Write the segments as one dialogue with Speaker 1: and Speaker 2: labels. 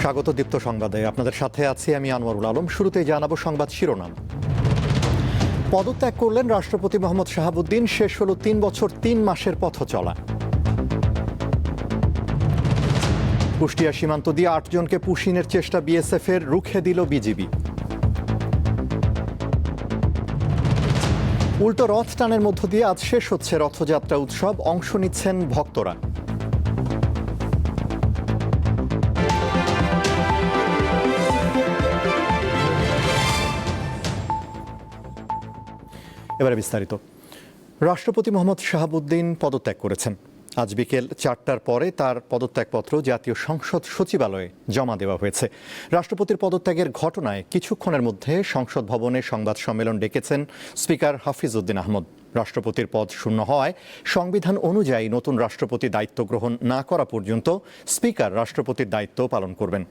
Speaker 1: স্বাগত দীপ্ত সংবাদে। আপনাদের সাথে আছি আমি আনোয়ারুল আলম। শুরুতেই জানাবো সংবাদ শিরোনাম। পদত্যাগ করলেন রাষ্ট্রপতি মোহাম্মদ শাহাবুদ্দিন, শেষ হলো ৩ বছর ৩ মাসের পথ চলা। কুষ্টিয়া সীমান্ত দিয়ে ৮ জনকে পুশিনের চেষ্টা বিএসএফের, রুখে দিল বিজিবি। উল্টো রথ টানের মধ্য দিয়ে আজ শেষ হচ্ছে রথযাত্রা উৎসব, অংশ নিচ্ছেন ভক্তরা। এবারে বিস্তারিত। রাষ্ট্রপতি মোহাম্মদ শাহাবুদ্দিন পদত্যাগ করেছেন। আজ বিকেল ৪টার পরে তার পদত্যাগপত্র জাতীয় সংসদ সচিবালয়ে জমা দেওয়া হয়েছে। রাষ্ট্রপতির পদত্যাগের ঘটনায় কিছুক্ষণের মধ্যে সংসদ ভবনে সংবাদ সম্মেলন ডেকেছেন স্পিকার হাফিজ উদ্দিন আহমদ। রাষ্ট্রপতির পদ শূন্য হওয়ায় সংবিধান অনুযায়ী নতুন রাষ্ট্রপতি দায়িত্ব গ্রহণ না করা পর্যন্ত স্পিকার রাষ্ট্রপতির দায়িত্ব পালন করবেন।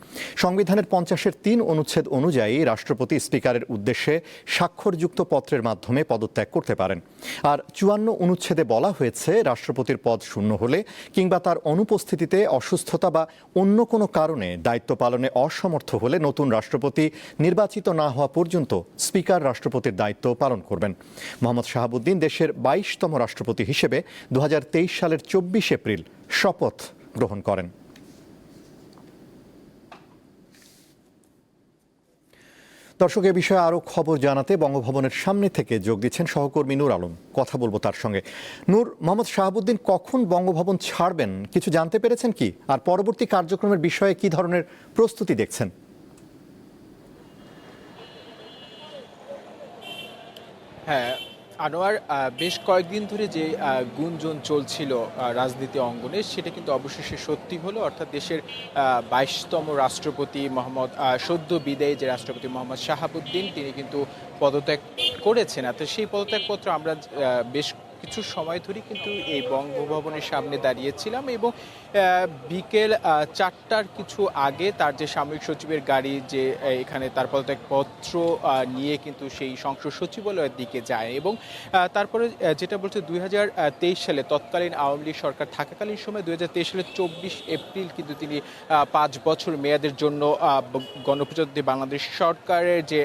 Speaker 1: সংবিধানের ৫০-৩ অনুচ্ছেদ অনুযায়ী রাষ্ট্রপতি স্পিকারের উদ্দেশ্যে স্বাক্ষরযুক্ত পত্রের মাধ্যমে পদত্যাগ করতে পারেন। আর ৫৪ অনুচ্ছেদে বলা হয়েছে, রাষ্ট্রপতির পদ শূন্য হলে কিংবা তার অনুপস্থিতিতে অসুস্থতা বা অন্য কোনো কারণে দায়িত্ব পালনে অসমর্থ হলে নতুন রাষ্ট্রপতি নির্বাচিত না হওয়া পর্যন্ত স্পিকার রাষ্ট্রপতির দায়িত্ব পালন করবেন। মোহাম্মদ শাহাবুদ্দিন দেশের ২২তম রাষ্ট্রপতি হিসেবে ২০২৩ সালের ২৪ এপ্রিল শপথ গ্রহণ করেন। দর্শক, এ বিষয়ে আরও খবর জানাতে বঙ্গভবনের সামনে থেকে যোগ দিচ্ছেন সহকর্মী নূর আলম। কথা বলবো তার সঙ্গে। নূর, মোহাম্মদ শাহাবুদ্দিন কখন বঙ্গভবন ছাড়বেন কিছু জানতে পেরেছেন কি? আর পরবর্তী কার্যক্রমের বিষয়ে কি ধরনের প্রস্তুতি দেখছেন?
Speaker 2: হ্যাঁ আনোয়ার, বেশ কয়েকদিন ধরে যে গুঞ্জন চলছিল রাজনীতি অঙ্গনে, সেটা কিন্তু অবশেষে সত্যি হলো। অর্থাৎ দেশের ২২তম রাষ্ট্রপতি মোহাম্মদ সদ্য বিদায়ী যে রাষ্ট্রপতি মোহাম্মদ শাহাবুদ্দিন, তিনি কিন্তু পদত্যাগ করেছেন। তো সেই পদত্যাগপত্র আমরা বেশ কিছু সময় ধরে কিন্তু এই বঙ্গভবনের সামনে দাঁড়িয়েছিলাম এবং বিকেল ৪টার কিছু আগে তার যে সামরিক সচিবের গাড়ি যে এখানে তার পদত্যাগপত্র নিয়ে কিন্তু সেই সংসদ সচিবালয়ের দিকে যায় এবং তারপরে যেটা বলছে ২০২৩ সালে তৎকালীন আওয়ামী লীগ সরকার থাকাকালীন সময় ২০২৩ সালের ২৪ এপ্রিল কিন্তু তিনি ৫ বছর মেয়াদের জন্য গণপ্রজাতন্ত্রী বাংলাদেশ সরকারের যে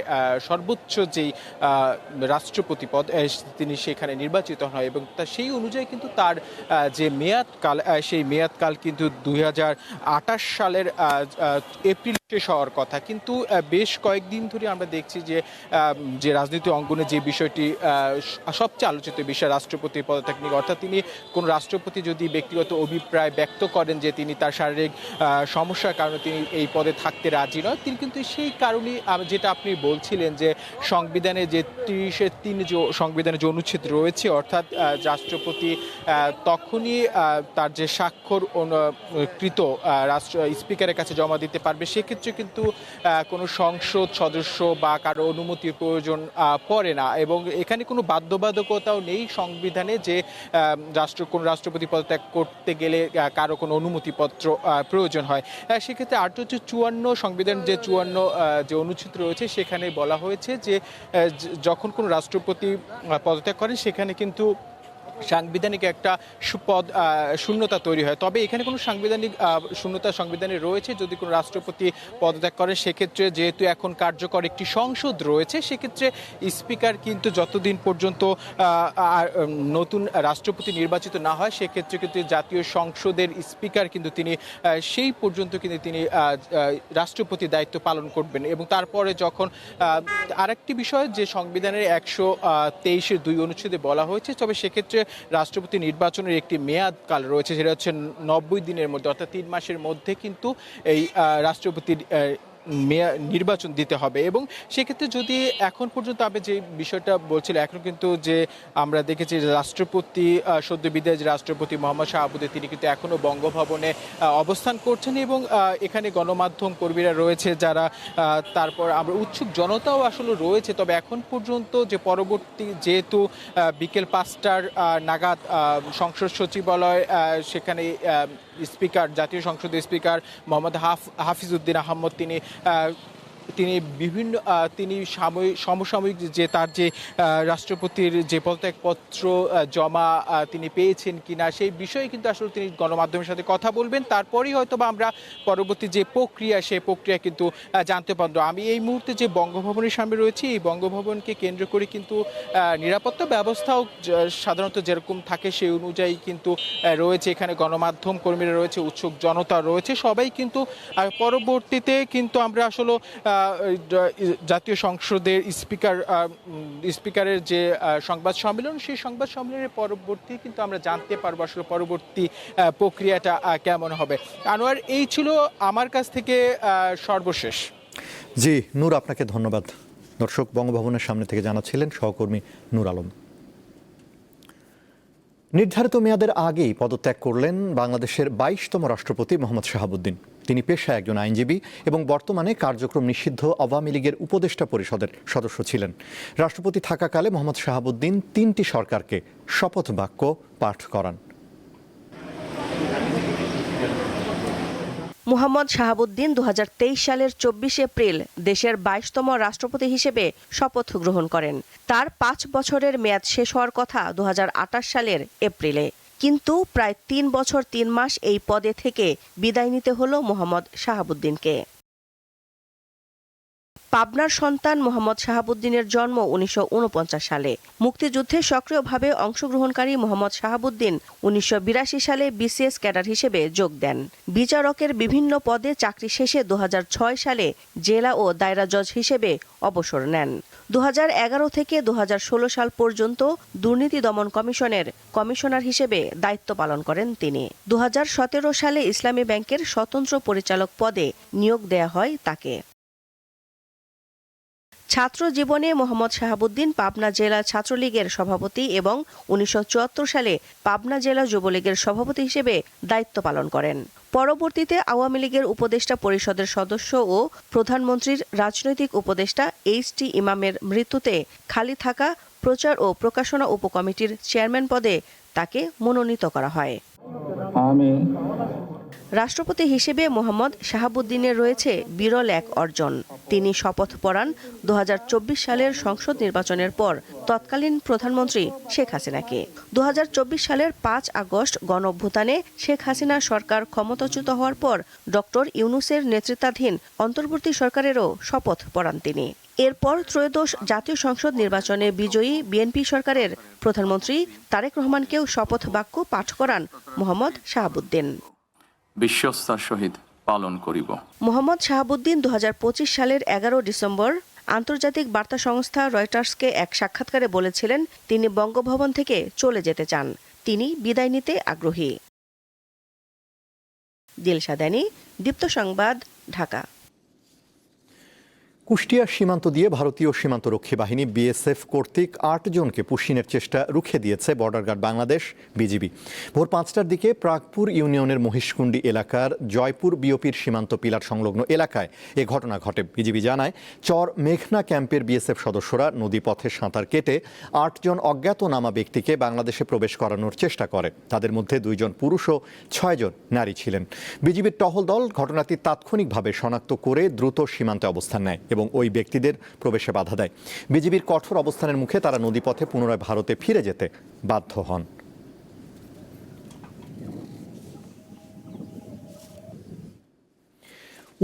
Speaker 2: সর্বোচ্চ যেই রাষ্ট্রপতি পদ তিনি সেখানে নির্বাচিত হয় এবং সেই অনুযায়ী কিন্তু তার যে মেয়াদকাল, সেই মেয়াদকাল কিন্তু ২০২৮ সালের এপ্রিল শেষ হওয়ার কথা। কিন্তু বেশ কয়েকদিন ধরে আমরা দেখছি যে রাজনীতি অঙ্গনে যে বিষয়টি সবচেয়ে আলোচিত বিষয় রাষ্ট্রপতির পদত্যাগ নিয়ে, অর্থাৎ তিনি কোন রাষ্ট্রপতি যদি ব্যক্তিগত অভিপ্রায় ব্যক্ত করেন যে তিনি তার শারীরিক সমস্যার কারণে তিনি এই পদে থাকতে রাজি নয়, তিনি কিন্তু সেই কারণেই যেটা আপনি বলছিলেন যে সংবিধানে যে ৩০-৩ যে সংবিধানে যে অনুচ্ছেদ রয়েছে, অর্থাৎ রাষ্ট্রপতি তখনই তার যে স্বাক্ষর কৃত স্পিকারের কাছে জমা দিতে পারবে। সেক্ষেত্রে কিন্তু কোনো সংসদ সদস্য বা কারো অনুমতির প্রয়োজন পড়ে না এবং এখানে কোনো বাধ্যবাধকতাও নেই সংবিধানে যে কোন রাষ্ট্রপতি পদত্যাগ করতে গেলে কারো কোনো অনুমতিপত্র প্রয়োজন হয়। সেক্ষেত্রে ৮৫৪ সংবিধান যে ৫৪ যে অনুচ্ছেদ রয়েছে, সেখানে বলা হয়েছে যে যখন কোনো রাষ্ট্রপতি পদত্যাগ করেন সেখানে কিন্তু সাংবিধানিক একটা শূন্যতা তৈরি হয়। তবে এখানে কোনো সাংবিধানিক শূন্যতা সংবিধানে রয়েছে, যদি কোনো রাষ্ট্রপতি পদত্যাগ করেন সেক্ষেত্রে যেহেতু এখন কার্যকর একটি সংসদ রয়েছে, সেক্ষেত্রে স্পিকার কিন্তু যতদিন পর্যন্ত নতুন রাষ্ট্রপতি নির্বাচিত না হয়, সেক্ষেত্রে কিন্তু জাতীয় সংসদের স্পিকার কিন্তু তিনি সেই পর্যন্ত কিন্তু তিনি রাষ্ট্রপতি দায়িত্ব পালন করবেন। এবং তারপরে যখন আরেকটি বিষয় যে সংবিধানের ১২৩-২ অনুচ্ছেদে বলা হয়েছে, তবে সেক্ষেত্রে রাষ্ট্রপতি নির্বাচনের একটি মেয়াদ কাল রয়েছে, সেটা হচ্ছে ৯০ দিনের মধ্যে, অর্থাৎ ৩ মাসের মধ্যে কিন্তু এই রাষ্ট্রপতির নির্বাচন দিতে হবে। এবং সেক্ষেত্রে যদি এখন পর্যন্ত আমি যে বিষয়টা বলছিলাম, এখন কিন্তু যে আমরা দেখেছি রাষ্ট্রপতি সদ্য বিদায়ী যে রাষ্ট্রপতি মোহাম্মদ শাহাবুদ্দিন, তিনি কিন্তু এখনও বঙ্গভবনে অবস্থান করছেন এবং এখানে গণমাধ্যম কর্মীরা রয়েছে যারা, তারপর আমরা উৎসুক জনতাও আসলে রয়েছে। তবে এখন পর্যন্ত যে পরবর্তী যেহেতু বিকেল ৫টার নাগাদ সংসদ সচিবালয়, সেখানে স্পিকার, জাতীয় সংসদের স্পিকার মোহাম্মদ হাফিজ উদ্দিন আহমদ তিনি তিনি বিভিন্ন সমসাময়িক যে তার যে রাষ্ট্রপতির যে পদত্যাগপত্র জমা তিনি পেয়েছেন কিনা সেই বিষয়ে কিন্তু আসলে তিনি গণমাধ্যমের সাথে কথা বলবেন। তারপরেই হয়তো বা আমরা পরবর্তী যে প্রক্রিয়া সেই প্রক্রিয়া কিন্তু জানতে পারবো। আমি এই মুহূর্তে যে বঙ্গভবনের সামনে রয়েছি, এই বঙ্গভবনকে কেন্দ্র করে কিন্তু নিরাপত্তা ব্যবস্থাও সাধারণত যেরকম থাকে সেই অনুযায়ী কিন্তু রয়েছে। এখানে গণমাধ্যম কর্মীরা রয়েছে, উৎসুক জনতা রয়েছে, সবাই কিন্তু পরবর্তীতে কিন্তু আমরা আসলে জাতীয় সংসদের স্পিকারের যে সংবাদ সম্মেলন, সেই সংবাদ সম্মেলনের পরবর্তী কিন্তু আমরা জানতে পারবো আসলে পরবর্তী প্রক্রিয়াটা কেমন হবে। আনোয়ার, এই ছিল আমার কাছ থেকে সর্বশেষ।
Speaker 1: জি নূর, আপনাকে ধন্যবাদ। দর্শক, বঙ্গভবনের সামনে থেকে জানাচ্ছিলেন সহকর্মী নূর আলম। নির্ধারিত মেয়াদের আগেই পদত্যাগ করলেন বাংলাদেশের 22তম রাষ্ট্রপতি মোহাম্মদ শাহাবুদ্দিন। তিনি পেশায় একজন আইনজীবী এবং বর্তমানে কার্যক্রম নিষিদ্ধ আওয়ামী লীগের উপদেষ্টা পরিষদের সদস্য ছিলেন। রাষ্ট্রপতি থাকাকালে মোহাম্মদ শাহাবুদ্দিন 3টি সরকারকে শপথ বাক্য পাঠ করান।
Speaker 3: মোহাম্মদ শাহাবুদ্দিন 2023 সালের 24 এপ্রিল দেশের 22তম রাষ্ট্রপতি হিসেবে শপথ গ্রহণ করেন। তার 5 বছরের মেয়াদ শেষ হওয়ার কথা 2028 সালের এপ্রিলে, কিন্তু প্রায় 3 বছর 3 মাস এই পদে থেকে বিদায় নিতে হলো মোহাম্মদ শাহাবুদ্দিনকে। পাবনার সন্তান মোহাম্মদ শাহাবুদ্দিনের জন্ম 1949 সালে। মুক্তিযুদ্ধে সক্রিয়ভাবে অংশগ্রহণকারী মোহাম্মদ শাহাবুদ্দিন 1982 সালে বিসিএস ক্যাডার হিসেবে যোগ দেন। বিচারকের বিভিন্ন পদে চাকরি শেষে 2006 সালে জেলা ও দায়রা জজ হিসেবে অবসর নেন। 2011 থেকে 2016 সাল পর্যন্ত দুর্নীতি দমন কমিশনের কমিশনার হিসেবে দায়িত্ব পালন করেন তিনি। 2017 সালে ইসলামী ব্যাংকের স্বতন্ত্র পরিচালক পদে নিয়োগ দেয়া হয় তাকে। ছাত্র জীবনে মোহাম্মদ শাহাবুদ্দিন পাবনা জেলা ছাত্রলীগের সভাপতি এবং 1974 সালে পাবনা জেলা যুবলীগের সভাপতি হিসেবে দায়িত্ব পালন করেন। পরবর্তীতে আওয়ামী লীগের উপদেষ্টা পরিষদের সদস্য ও প্রধানমন্ত্রীর রাজনৈতিক উপদেষ্টা এইচ.টি. ইমামের মৃত্যুতে খালি থাকা প্রচার ও প্রকাশনা উপকমিটির চেয়ারম্যান পদে তাকে মনোনীত করা হয়। রাষ্ট্রপতি হিসেবে মোহাম্মদ শাহাবুদ্দিনের রয়েছে বিরল এক অর্জন। তিনি শপথ পড়ান 2024 সালের সংসদ নির্বাচনের পর তৎকালীন প্রধানমন্ত্রী শেখ হাসিনাকে। 2024 সালের 5 আগস্ট গণঅভ্যুত্থানে শেখ হাসিনা সরকার ক্ষমতাচ্যুত হওয়ার পর ডক্টর ইউনূসের নেতৃত্বাধীন অন্তর্বর্তী সরকারেরও শপথ পড়ান তিনি। এরপর ত্রয়োদশ জাতীয় সংসদ নির্বাচনে বিজয়ী বিএনপি সরকারের প্রধানমন্ত্রী তারেক রহমানকেও শপথ বাক্য পাঠ করান মোহাম্মদ শাহাবুদ্দিন।
Speaker 4: বিশ্বস্তার সহিত পালন করিব।
Speaker 3: মোহাম্মদ শাহাবুদ্দিন 2025 সালের 11 ডিসেম্বর আন্তর্জাতিক বার্তা সংস্থা রয়টার্সকে এক সাক্ষাৎকারে বলেছিলেন তিনি বঙ্গভবন থেকে চলে যেতে চান, তিনি বিদায় নিতে আগ্রহী। দিলশা দানি, দীপ্ত সংবাদ, ঢাকা।
Speaker 1: কুষ্টিয়া সীমান্ত দিয়ে ভারতীয় সীমান্তরক্ষী বাহিনী বিএসএফ কর্তৃক 8 জনকে পুশিনের চেষ্টা রুখে দিয়েছে বর্ডার গার্ড বাংলাদেশ বিজিবি। ভোর 5টার দিকে প্রাগপুর ইউনিয়নের মহিষকুণ্ডি এলাকার জয়পুর বিওপির সীমান্ত পিলার সংলগ্ন এলাকায় এ ঘটনা ঘটে। বিজিবি জানায়, চর মেঘনা ক্যাম্পের বিএসএফ সদস্যরা নদীপথে সাঁতার কেটে 8 জন অজ্ঞাতনামা ব্যক্তিকে বাংলাদেশে প্রবেশ করানোর চেষ্টা করে। তাদের মধ্যে 2 জন পুরুষ ও 6 জন নারী ছিলেন। বিজিবির টহল দল ঘটনাটি তাৎক্ষণিকভাবে শনাক্ত করে দ্রুত সীমান্তে অবস্থান নেয় এবং ওই ব্যক্তিদের প্রবেশে বাধা দেয়। বিজিবির কঠোর অবস্থানের মুখে তারা নদীপথে পুনরায় ভারতে ফিরে যেতে বাধ্য হন।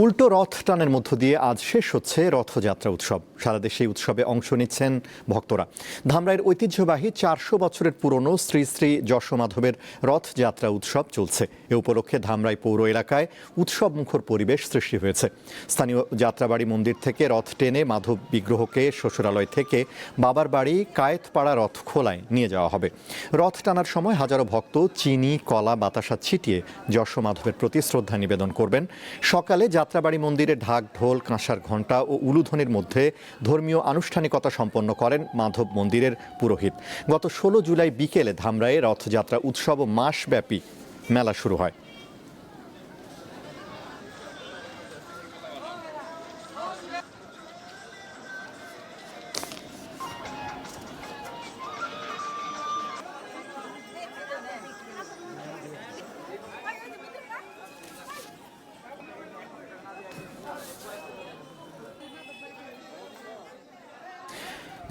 Speaker 1: উল্টো রথ টানের মধ্য দিয়ে আজ শেষ হচ্ছে রথযাত্রা উৎসব। সারা দেশে এই উৎসবে অংশ নিচ্ছেন ভক্তরা। ধামরাইয়ের ঐতিহ্যবাহী 400 বছরের পুরনো শ্রী শ্রী যশোমাধবের রথযাত্রা উৎসব চলছে। এ উপলক্ষে ধামরাই পৌর এলাকায় উৎসব মুখর পরিবেশ সৃষ্টি হয়েছে। স্থানীয় যাত্রাবাড়ি মন্দির থেকে রথ টেনে মাধব বিগ্রহকে শ্বশুরালয় থেকে বাবার বাড়ি কায়েতপাড়া রথ খোলায় নিয়ে যাওয়া হবে। রথ টানার সময় হাজারো ভক্ত চিনি, কলা, বাতাসা ছিটিয়ে যশোমাধবের প্রতি শ্রদ্ধা নিবেদন করবেন। সকালে যাত্রাবাড়ি মন্দিরে ঢাক, ঢোল, কাঁসার ঘণ্টা ও উলুধ্বনির মধ্যে ধর্মীয় আনুষ্ঠানিকতা সম্পন্ন করেন মাধব মন্দিরের পুরোহিত। গত 16 জুলাই বিকেলে ধামরাইয়ে রথযাত্রা উৎসব ও মাসব্যাপী মেলা শুরু হয়।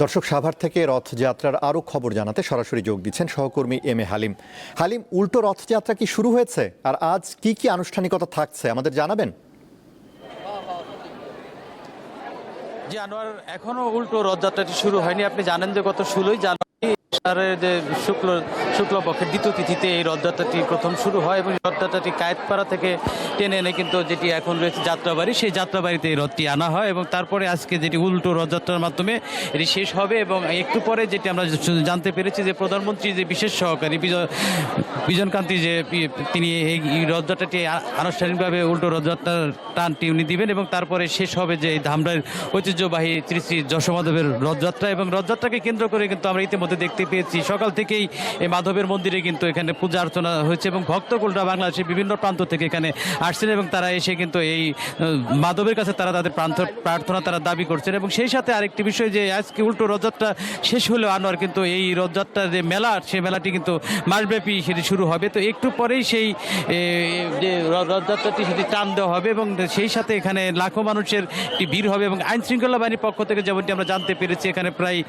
Speaker 1: দর্শক, সাভার থেকে রথযাত্রার আরও খবর জানাতে সরাসরি যোগ দিচ্ছেন সহকর্মী এম এ হালিম। হালিম, উল্টো রথযাত্রা কি শুরু হয়েছে? আর আজ কি কি আনুষ্ঠানিকতা থাকছে আমাদের জানাবেন?
Speaker 5: জি আনোয়ার, এখনো উল্টো রথযাত্রাটি শুরু হয়নি। আপনি জানেন যে গত 16ই জানুয়ারি যে শুক্লপক্ষের দ্বিতীয় তিথিতে এই রথযাত্রাটি প্রথম শুরু হয় এবং রথযাত্রাটি কায়েতপাড়া থেকে টেনে এনে কিন্তু যেটি এখন রয়েছে যাত্রাবাড়ি, সেই যাত্রাবাড়িতে এই রথটি আনা হয় এবং তারপরে আজকে যেটি উল্টো রথযাত্রার মাধ্যমে এটি শেষ হবে। এবং একটু পরে যেটি আমরা জানতে পেরেছি যে প্রধানমন্ত্রী যে বিশেষ সহকারী বিজনকান্তি যে তিনি এই রথযাত্রাটি আনুষ্ঠানিকভাবে উল্টো রথযাত্রার টানটি উনি দিবেন এবং তারপরে শেষ হবে যে এই ধামরাইয়ের ঐতিহ্যবাহী শ্রী শ্রী যশোমাধবের রথযাত্রা। এবং রথযাত্রাকে কেন্দ্র করে কিন্তু আমরা ইতিমধ্যে দেখতে পেয়েছি সকাল থেকেই এই মাধবের মন্দিরে কিন্তু এখানে পূজা অর্চনা হয়েছে এবং ভক্তকুলরা বাংলাদেশের বিভিন্ন প্রান্ত থেকে এখানে আসছেন এবং তারা এসে কিন্তু এই মাধবের কাছে তারা তাদের প্রার্থনা তারা দাবি করছেন। এবং সেই সাথে আরেকটি বিষয় যে আজকে উল্টো রথযাত্রা শেষ হলেও আনোয়ার কিন্তু এই রথযাত্রার যে মেলা, সেই মেলাটি কিন্তু মাসব্যাপী সেটি শুরু হবে। তো একটু পরেই সেই যে রথযাত্রাটি সেটি টান দেওয়া হবে এবং সেই সাথে এখানে লাখো মানুষের একটি ভিড় হবে এবং আইন শৃঙ্খলা বাহিনীর পক্ষ থেকে যেমনটি আমরা জানতে পেরেছি এখানে প্রায়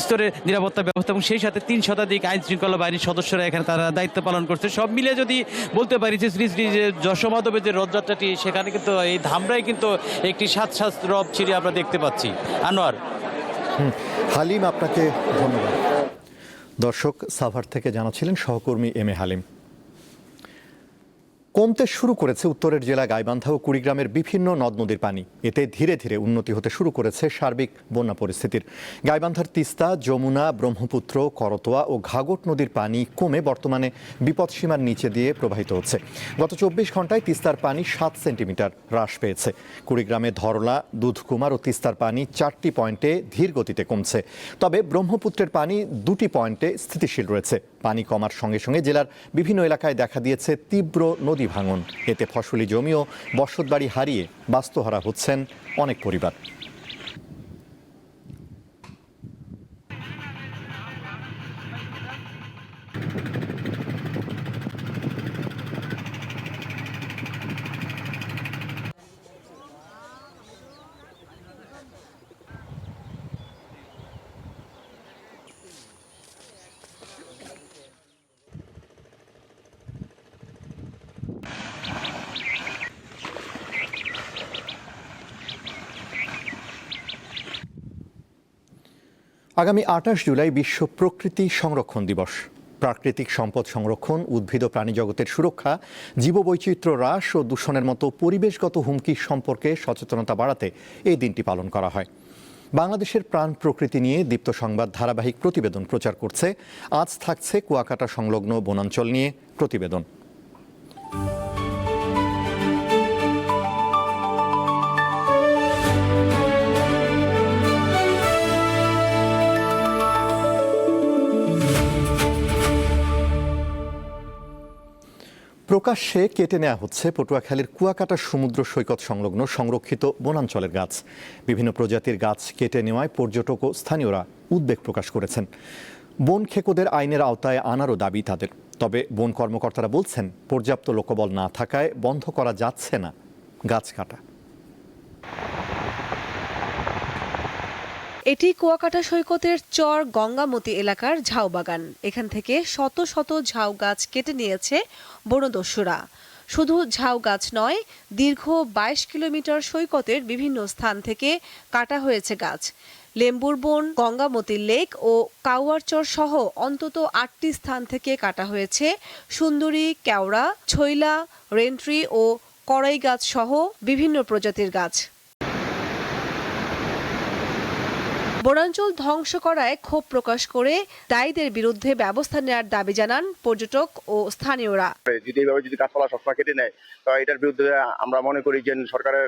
Speaker 5: স্তরের নিরাপত্তা ব্যবস্থা এবং সেই সাথে 3 শতাধিক আইন শৃঙ্খলা বাহিনীর সদস্যরা এখানে তারা দায়িত্ব পালন করছে। সব মিলে যদি বলতে পারি যে শ্রী শ্রী যে যশোমাধবের যে রথযাত্রাটি, সেখানে কিন্তু এই ধামরাই কিন্তু একটি সাত রথ ছিঁড়ে আমরা দেখতে পাচ্ছি। আনোয়ার।
Speaker 1: হালিম, আপনাকে ধন্যবাদ। দর্শক, সাভার থেকে জানাচ্ছিলেন সহকর্মী এম এ হালিম। কমতে শুরু করেছে উত্তরের জেলা গাইবান্ধা ও কুড়িগ্রামের বিভিন্ন নদ নদীর পানি। এতে ধীরে ধীরে উন্নতি হতে শুরু করেছে সার্বিক বন্যা পরিস্থিতির। গাইবান্ধার তিস্তা, যমুনা, ব্রহ্মপুত্র, করতোয়া ও ঘাঘট নদীর পানি কমে বর্তমানে বিপদসীমার নিচে দিয়ে প্রবাহিত হচ্ছে। গত 24 ঘন্টায় তিস্তার পানি 7 সেন্টিমিটার হ্রাস পেয়েছে। কুড়িগ্রামে ধরলা, দুধকুমার ও তিস্তার পানি 4টি পয়েন্টে ধীর গতিতে কমছে। তবে ব্রহ্মপুত্রের পানি 2টি পয়েন্টে স্থিতিশীল রয়েছে। পানি কমার সঙ্গে সঙ্গে জেলার বিভিন্ন এলাকায় দেখা দিয়েছে তীব্র নদী ভাঙন। এতে ফসলি জমি ও বসতবাড়ি হারিয়ে বাস্তুহারা হচ্ছেন অনেক পরিবার। আগামী 28 জুলাই বিশ্ব প্রকৃতি সংরক্ষণ দিবস। প্রাকৃতিক সম্পদ সংরক্ষণ, উদ্ভিদ ও প্রাণী জগতের সুরক্ষা, জীববৈচিত্র্য হ্রাস ও দূষণের মতো পরিবেশগত হুমকি সম্পর্কে সচেতনতা বাড়াতে এই দিনটি পালন করা হয়। বাংলাদেশের প্রাণ প্রকৃতি নিয়ে দীপ্ত সংবাদ ধারাবাহিক প্রতিবেদন প্রচার করছে। আজ থাকছে কুয়াকাটা সংলগ্ন বনাঞ্চল নিয়ে প্রতিবেদন। প্রকাশ্যে কেটে নেওয়া হচ্ছে পটুয়াখালীর কুয়াকাটা সমুদ্র সৈকত সংলগ্ন সংরক্ষিত বনাঞ্চলের গাছ। বিভিন্ন প্রজাতির গাছ কেটে নেওয়ায় পর্যটক ও স্থানীয়রা উদ্বেগ প্রকাশ করেছেন। বন খেকোদের আইনের আওতায় আনারও দাবি তাদের। তবে বন কর্মকর্তারা বলছেন, পর্যাপ্ত লোকবল না থাকায় বন্ধ করা যাচ্ছে না গাছ কাটা।
Speaker 6: এটি কুয়াকাটা সৈকতের চর গঙ্গামতি এলাকার ঝাউ বাগান। এখান থেকে শত শত ঝাউ গাছ কেটে নিয়েছে বনদস্যুরা। শুধু ঝাউ গাছ নয়, দীর্ঘ 22 কিলোমিটার সৈকতের বিভিন্ন স্থান থেকে কাটা হয়েছে গাছ। লেম্বুর বন, গঙ্গামতি লেক ও কাউয়ারচর সহ অন্তত 8টি স্থান থেকে কাটা হয়েছে সুন্দরী, কেওড়া, ছইলা, রেন্ট্রি ও কড়াই গাছ সহ বিভিন্ন প্রজাতির গাছ। বনাঞ্চল ধ্বংস করায় ক্ষোভ প্রকাশ করে দায়ীদের বিরুদ্ধে ব্যবস্থা নেওয়ার দাবি জানান পর্যটক ও স্থানীয়রা।
Speaker 7: যদি গাছপালা সবসময় কেটে নেয়, তো এটার বিরুদ্ধে আমরা মনে করি যে সরকারের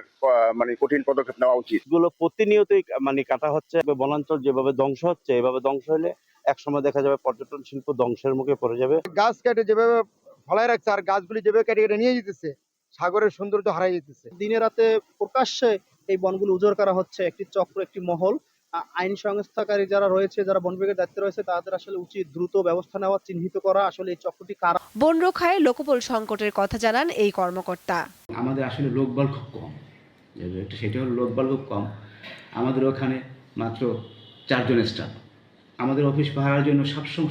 Speaker 7: কঠিন পদক্ষেপ নেওয়া উচিত।
Speaker 8: এগুলো প্রতিনিয়তই কাটা হচ্ছে। বনাঞ্চল যেভাবে ধ্বংস হচ্ছে, এভাবে ধ্বংস হলে একসময় দেখা যাবে পর্যটন শিল্প ধ্বংসের মুখে পড়ে যাবে।
Speaker 9: গাছ কেটে যেভাবে ফলায় রাখছে আর গাছগুলি যেভাবে কেটে কেটে নিয়ে যেতেছে, সাগরের সৌন্দর্য হারাই যেতেছে।
Speaker 10: দিনে রাতে প্রকাশ্যে এই বনগুলো উজাড় করা হচ্ছে। একটি চক্র, একটি মহল, আইন সংস্থাকারী যারা রয়েছে, যারা বন বিভাগের দায়িত্বে রয়েছে, তাদের আসলে উচিত দ্রুত ব্যবস্থা নেওয়া, চিহ্নিত করা আসলে এই চক্রটি কারা।
Speaker 6: বন রক্ষায় লোকবল সংকটের কথা জানান এই কর্মকর্তা।
Speaker 11: আমাদের আসলে লোকবল খুব কম, সেটা হলো লোকবল খুব কম। আমাদের ওখানে মাত্র 4 জন স্টাফ। আমাদের অফিস পাহারার জন্য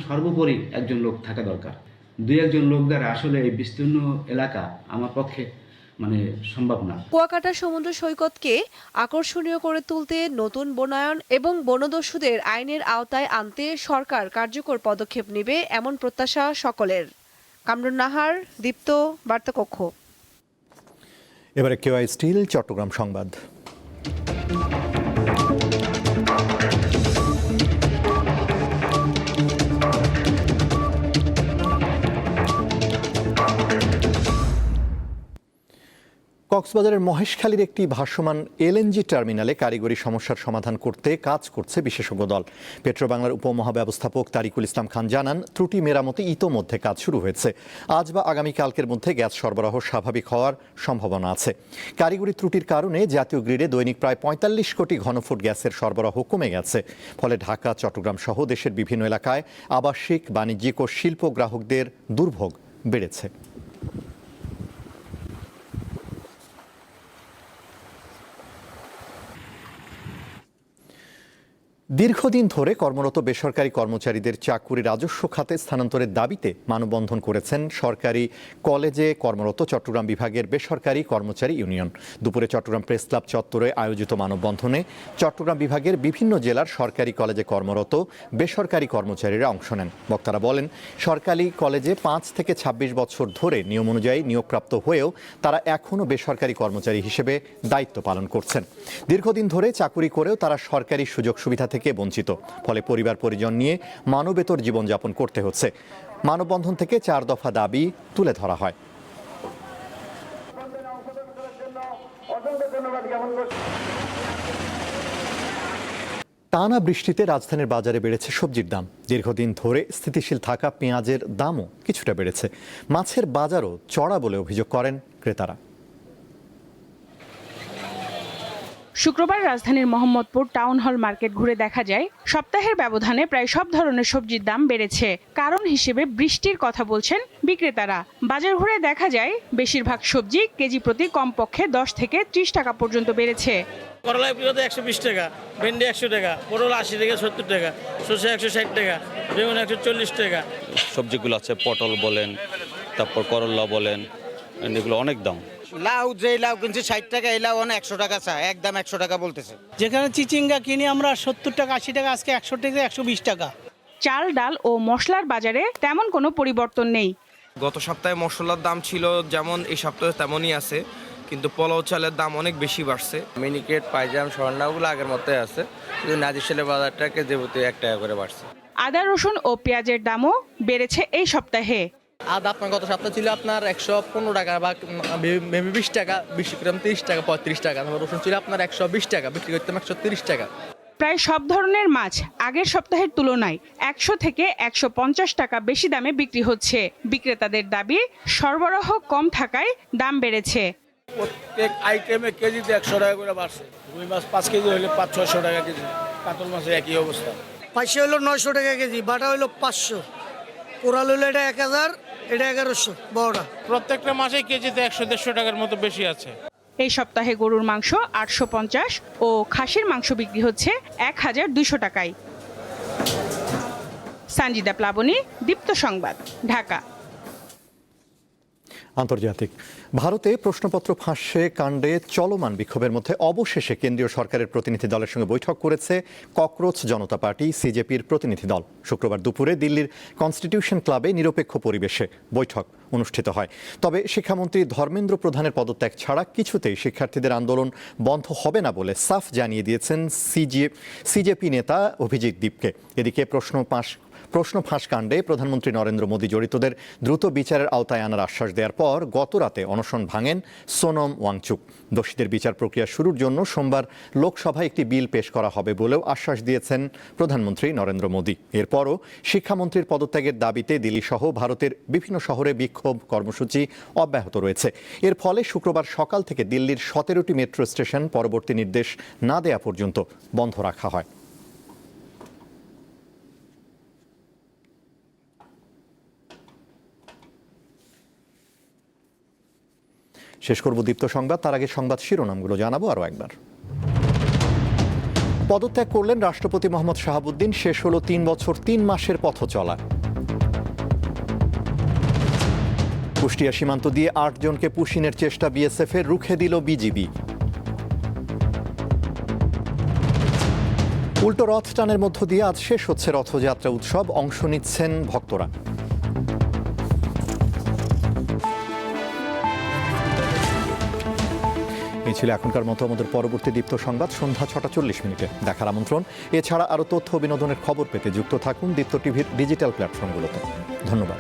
Speaker 11: সর্বোপরি একজন লোক থাকা দরকার। 2-1 জন লোক দ্বারা আসলে এই বিস্তীর্ণ এলাকা আমার পক্ষে সম্ভব না।
Speaker 6: কুয়াকাটা সমুদ্র সৈকতকে আকর্ষণীয় করে তুলতে নতুন বনায়ন এবং বনদস্যুদের আইনের আওতায় আনতে সরকার কার্যকর পদক্ষেপ নেবে এমন প্রত্যাশা সকলের। কামরুন নাহার, দীপ্ত, বার্তাকক্ষ।
Speaker 1: এবারে কেওয়াই স্টিল চট্টগ্রাম সংবাদ। কক্সবাজারের মহেশখালীর একটি ভাসমান এলএনজি টার্মিনালে কারিগরি সমস্যার সমাধান করতে কাজ করছে বিশেষজ্ঞ দল। পেট্রোবাংলার উপমহাব্যবস্থাপক তারিকুল ইসলাম খান জানান, ত্রুটি মেরামতে ইতোমধ্যে কাজ শুরু হয়েছে। আজ বা আগামীকালকের মধ্যে গ্যাস সরবরাহ স্বাভাবিক হওয়ার সম্ভাবনা আছে। কারিগরি ত্রুটির কারণে জাতীয় গ্রিডে দৈনিক প্রায় 45 কোটি ঘনফুট গ্যাসের সরবরাহ কমে গেছে। ফলে ঢাকা, চট্টগ্রাম সহ দেশের বিভিন্ন এলাকায় আবাসিক, বাণিজ্যিক ও শিল্প গ্রাহকদের দুর্ভোগ বেড়েছে। দীর্ঘদিন ধরে কর্মরত বেসরকারি কর্মচারীদের চাকুরি রাজস্ব খাতে স্থানান্তরের দাবিতে মানববন্ধন করেছেন সরকারি কলেজে কর্মরত চট্টগ্রাম বিভাগের বেসরকারি কর্মচারী ইউনিয়ন। দুপুরে চট্টগ্রাম প্রেস ক্লাব চত্বরে আয়োজিত মানববন্ধনে চট্টগ্রাম বিভাগের বিভিন্ন জেলার সরকারি কলেজে কর্মরত বেসরকারি কর্মচারীরা অংশ নেন। বক্তারা বলেন, সরকারি কলেজে 5 থেকে 26 বছর ধরে নিয়ম অনুযায়ী নিয়োগপ্রাপ্ত হয়েও তারা এখনও বেসরকারি কর্মচারী হিসেবে দায়িত্ব পালন করছেন। দীর্ঘদিন ধরে চাকুরি করেও তারা সরকারি সুযোগ সুবিধা থেকে বঞ্চিত। ফলে পরিবার পরিজন নিয়ে মানবেতর জীবনযাপন করতে হচ্ছে। মানববন্ধন থেকে 4 দফা দাবি তুলে ধরা হয়। টানা বৃষ্টিতে রাজধানীর বাজারে বেড়েছে সবজির দাম। দীর্ঘদিন ধরে স্থিতিশীল থাকা পেঁয়াজের দামও কিছুটা বেড়েছে। মাছের বাজারও চড়া বলে অভিযোগ করেন ক্রেতারা।
Speaker 12: শুক্রবার রাজধানীর মোহাম্মদপুর টাউন হল মার্কেট ঘুরে দেখা যায়, সপ্তাহের ব্যবধানে প্রায় সব ধরনের সবজির দাম বেড়েছে। কারণ হিসেবে বৃষ্টির কথা বলছেন বিক্রেতারা। বাজার ঘুরে দেখা যায়, বেশিরভাগ সবজি কেজি প্রতি কমপক্ষে 10 থেকে 30 টাকা পর্যন্ত বেড়েছে।
Speaker 13: করলা 120 টাকা, ভেন্ডি 100 টাকা, পটল 80 থেকে 70 টাকা, সরষে 160 টাকা, বেগুন 140 টাকা।
Speaker 5: সবজিগুলো আছে, পটল বলেন, তারপর করলা বলেন, এগুলো অনেক দাম।
Speaker 13: লাউ কিনছে 60 টাকা, এই লাউ 100 টাকা চায়, একদম 100 টাকা বলতেছে।
Speaker 10: যেখানে চিচিঙ্গা কিনি আমরা 70 টাকা 80 টাকা, আজকে 100 থেকে 120 টাকা।
Speaker 12: চাল, ডাল ও মশলার বাজারে তেমন কোনো পরিবর্তন নেই।
Speaker 14: গত সপ্তাহে মশলার দাম ছিল যেমন, এই সপ্তাহে তেমনই আছে, কিন্তু পোলাও চালের দাম অনেক বেশি বাড়ছে।
Speaker 13: মিনিকেট, পাইজাম, স্বর্ণাগুলো আগের মতোই আছে, কিন্তু নাজিরশালের বাজারটা কেজি প্রতি 1 টাকা করে বাড়ছে।
Speaker 12: আদা, রসুন ও পেঁয়াজের দামও বেড়েছে এই সপ্তাহে।
Speaker 13: আদা আপনার গত সপ্তাহে ছিল আপনার 115 টাকা বা 20 টাকা, 20 গ্রাম 30 টাকা, 35 টাকা। রসুন ছিল আপনার 120 টাকা, বিক্রি করতাম 130 টাকা।
Speaker 12: প্রায় সব ধরনের মাছ আগের সপ্তাহের তুলনায় 100 থেকে 150 টাকা বেশি দামে বিক্রি হচ্ছে। বিক্রেতাদের দাবি, সরবরাহ কম থাকায় দাম বেড়েছে।
Speaker 13: প্রত্যেক আইটেমে কেজিতে 100 টাকা করে বাড়ছে। রুই মাছ 5 কেজি হলে 500-600 টাকা কেজি, কাতল মাছের একই অবস্থা।
Speaker 10: পাইছে হলো 900 টাকা কেজি, বাটা হলো 500, কোরাল হলো এটা 1000, এটা 1100 বড়টা।
Speaker 13: প্রত্যেকটা মাছে কেজিতে 100-150 টাকার মতো বেশি আছে।
Speaker 12: এই সপ্তাহে গরুর মাংস 850 ও খাসির মাংস বিক্রি হচ্ছে 1200 টাকায়। সঞ্জিদা প্লাবনী, দীপ্ত সংবাদ, ঢাকা।
Speaker 1: আন্তর্জাতিক। ভারতে প্রশ্নপত্র ফাঁসে কাণ্ডে চলমান বিক্ষোভের মধ্যে অবশেষে কেন্দ্রীয় সরকারের প্রতিনিধি দলের সঙ্গে বৈঠক করেছে ককরোচ জনতা পার্টি সিজেপির প্রতিনিধি দল। শুক্রবার দুপুরে দিল্লির কনস্টিটিউশন ক্লাবে নিরপেক্ষ পরিবেশে বৈঠক অনুষ্ঠিত হয়। তবে শিক্ষামন্ত্রী ধর্মেন্দ্র প্রধানের পদত্যাগ ছাড়া কিছুতেই শিক্ষার্থীদের আন্দোলন বন্ধ হবে না বলে সাফ জানিয়ে দিয়েছেন সিজেপি নেতা অভিজিৎ দীপকে। এদিকে প্রশ্ন ফাঁস কাণ্ডে প্রধানমন্ত্রী নরেন্দ্র মোদী জড়িতদের দ্রুত বিচারের আওতায় আনার আশ্বাস দেওয়ার পর গতরাতে অনশন ভাঙেন সোনম ওয়াংচুক। দোষীদের বিচার প্রক্রিয়া শুরুর জন্য সোমবার লোকসভায় একটি বিল পেশ করা হবে বলেও আশ্বাস দিয়েছেন প্রধানমন্ত্রী নরেন্দ্র মোদী। এরপরও শিক্ষামন্ত্রীর পদত্যাগের দাবিতে দিল্লি সহ ভারতের বিভিন্ন শহরে বিক্ষোভ কর্মসূচি অব্যাহত রয়েছে। এর ফলে শুক্রবার সকাল থেকে দিল্লির 17টি মেট্রো স্টেশন পরবর্তী নির্দেশ না দেয়া পর্যন্ত বন্ধ রাখা হয়। শেষ করব দীপ্ত সংবাদ, তার আগে সংবাদ শিরোনামগুলো জানাবো আরও একবার। পদত্যাগ করলেন রাষ্ট্রপতি মোহাম্মদ শাহাবুদ্দিন। শেষ হলো 3 বছর 3 মাসের পথ চলা। কুষ্টিয়া সীমান্ত দিয়ে 8 জনকে পুশিনের চেষ্টা বিএসএফ এর, রুখে দিল বিজিবি। উল্টো রথ টানের মধ্য দিয়ে আজ শেষ হচ্ছে রথযাত্রা উৎসব। অংশ নিচ্ছেন ভক্তরা। এই ছিল এখনকার মতো আমাদের পরবর্তী দীপ্ত সংবাদ সন্ধ্যা 6টা 40 মিনিটে দেখার আমন্ত্রণ। এছাড়া আরও তথ্য বিনোদনের খবর পেতে যুক্ত থাকুন দীপ্ত টিভির ডিজিটাল প্ল্যাটফর্মগুলোতে। ধন্যবাদ।